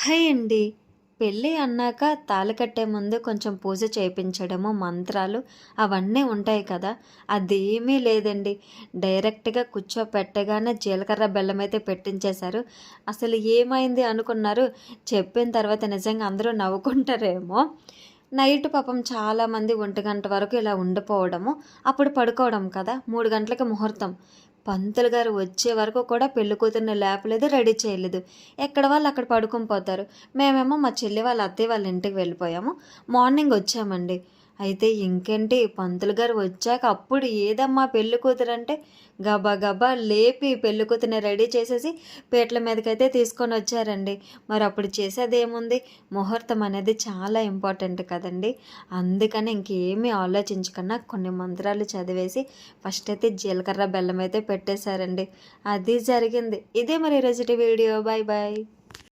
Hi అండి. పెళ్ళి అన్నాక తాళి కట్టే ముందు కొంచెం పూజ చేపించడము, మంత్రాలు అవన్నీ ఉంటాయి కదా! అదేమీ లేదండి. డైరెక్ట్‌గా కూర్చోపెట్టగానే జీలకర్ర, బెల్లం అయితే పెట్టించేశారు. అసలు ఏమైంది అనుకున్నారు? చెప్పిన తర్వాత నిజంగా అందరూ నవ్వుకుంటారేమో! నైట్ పాపం చాలామంది 1 గంట వరకు ఇలా ఉండిపోవడము. అప్పుడు పడుకోవడం కదా! 3 గంటలకి ముహూర్తం. పంతులు గారు వచ్చే వరకు కూడా పెళ్లి కూతురిని లేపలేదు, రెడీ చేయలేదు. ఎక్కడ వాళ్ళు అక్కడ పడుకొని పోతారు. మేమేమో మా చెల్లి వాళ్ళ అత్తయ్య వాళ్ళ ఇంటికి వెళ్ళిపోయాము. మార్నింగ్ వచ్చామండి. అయితే ఇంకేంటి పంతులు గారు వచ్చాక అప్పుడు ఏదమ్మా పెళ్లి కూతురంటే గబా గబా లేపి పెళ్లి కూతురిని రెడీ చేసేసి పీటల మీదకైతే తీసుకొని వచ్చారండి. మరి అప్పుడు చేసేదేముంది? ముహూర్తం అనేది చాలా ఇంపార్టెంట్ కదండీ! అందుకని ఇంకేమీ ఆలోచించకుండా కొన్ని మంత్రాలు చదివేసి ఫస్ట్ అయితే జీలకర్ర, బెల్లం అయితే పెట్టేశారండి. అది జరిగింది. ఇదే మరి ఈరోజుటి వీడియో. Bye bye.